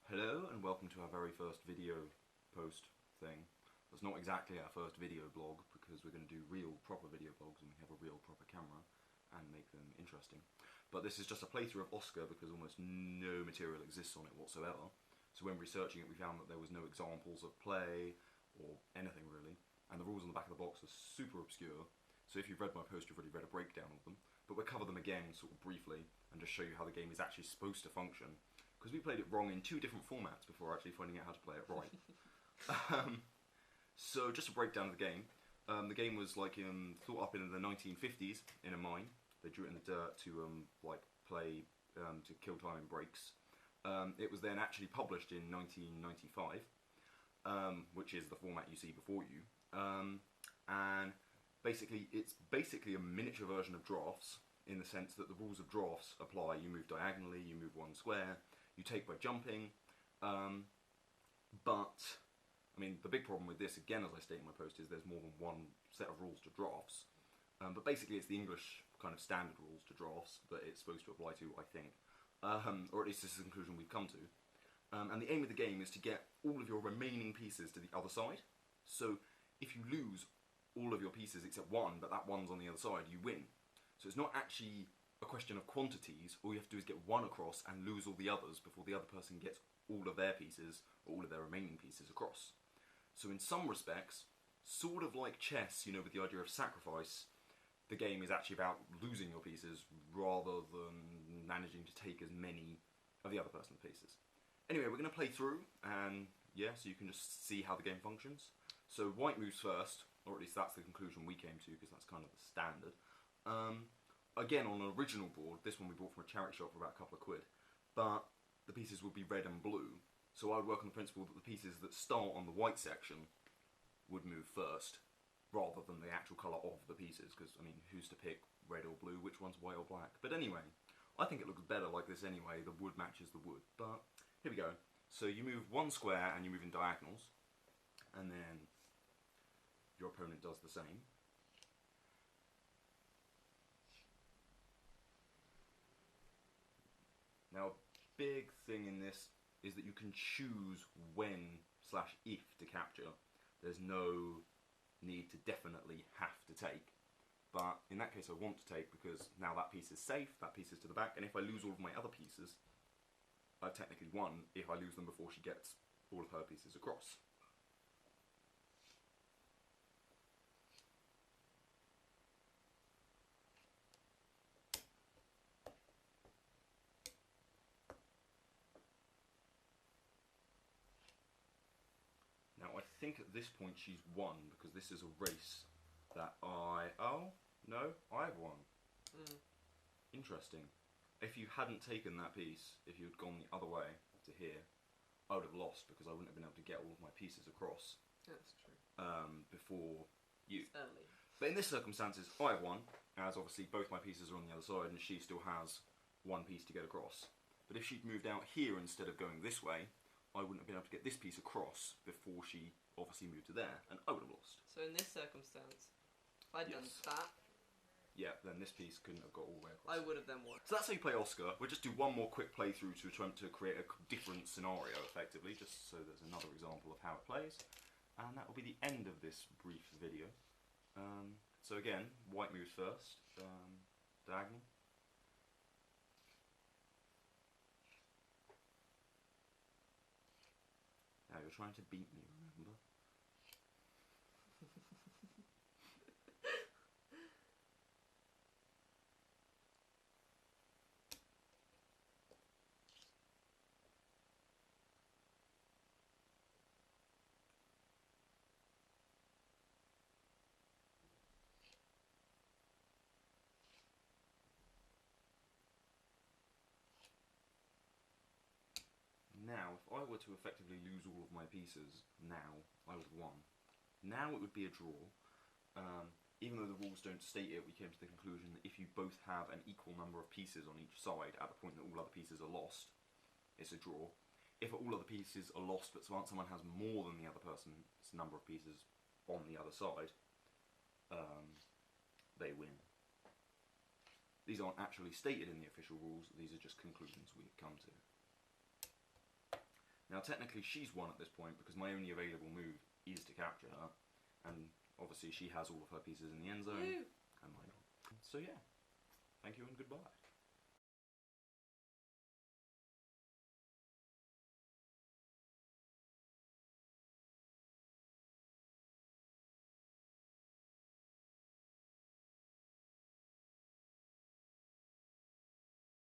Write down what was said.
Hello and welcome to our very first video post thing. It's not exactly our first video blog because we're going to do real proper video blogs and we have a real proper camera and make them interesting. But this is just a playthrough of OSKA because almost no material exists on it whatsoever. So when researching it we found that there was no examples of play or anything really, and the rules on the back of the box are super obscure. So if you've read my post you've already read a breakdown of them, but we'll cover them again sort of briefly and just show you how the game is actually supposed to function. Because we played it wrong in two different formats before actually finding out how to play it right. So just a breakdown of the game. The game was like thought up in the 1950s in a mine. They drew it in the dirt to play to kill time in breaks. It was then actually published in 1995, which is the format you see before you. And basically, it's basically a miniature version of drafts in the sense that the rules of drafts apply. You move diagonally, you move one square. You take by jumping, but I mean the big problem with this, again as I state in my post, is there's more than one set of rules to drafts. But basically it's the English kind of standard rules to drafts that it's supposed to apply to, I think, or at least this is the conclusion we've come to. And the aim of the game is to get all of your remaining pieces to the other side. So if you lose all of your pieces except one, but that one's on the other side, you win. So it's not actually a question of quantities. All you have to do is get one across and lose all the others before the other person gets all of their pieces, or all of their remaining pieces across. So in some respects, sort of like chess, you know, with the idea of sacrifice, the game is actually about losing your pieces rather than managing to take as many of the other person's pieces. Anyway, we're going to play through, and yeah, so you can just see how the game functions. So white moves first, or at least that's the conclusion we came to, because that's kind of the standard. Again, on an original board, this one we bought from a charity shop for about a couple of quid, but the pieces would be red and blue, so I would work on the principle that the pieces that start on the white section would move first, rather than the actual colour of the pieces, because, I mean, who's to pick red or blue, which one's white or black? But anyway, I think it looks better like this anyway, the wood matches the wood, but here we go. So you move one square and you move in diagonals, and then your opponent does the same. Now, a big thing in this is that you can choose when/if to capture. There's no need to definitely have to take. But in that case I want to take because now that piece is safe, that piece is to the back, and if I lose all of my other pieces, I've technically won if I lose them before she gets all of her pieces across. I think at this point she's won because this is a race that oh no, I've won. Interesting. If you hadn't taken that piece, if you had gone the other way to here, I would have lost because I wouldn't have been able to get all of my pieces across. That's true. Before you. It's early. But in this circumstances, I've won, as obviously both my pieces are on the other side and she still has one piece to get across. But if she'd moved out here instead of going this way, I wouldn't have been able to get this piece across before she obviously moved to there, and I would have lost. So in this circumstance, if I'd done that, yeah, then this piece couldn't have got all the way across. I would have then won. So that's how you play OSKA. We'll just do one more quick playthrough to attempt to create a different scenario, effectively, just so there's another example of how it plays. And that will be the end of this brief video. So again, white moves first, diagonal. Now you're trying to beat me, remember? Now, if I were to effectively lose all of my pieces now, I would have won. Now it would be a draw. Even though the rules don't state it, we came to the conclusion that if you both have an equal number of pieces on each side at the point that all other pieces are lost, it's a draw. If all other pieces are lost but someone has more than the other person's number of pieces on the other side, they win. These aren't actually stated in the official rules, these are just conclusions we've come to. Now technically she's won at this point because my only available move is to capture her, and obviously she has all of her pieces in the end zone, Woo. and mine. So yeah, thank you and goodbye.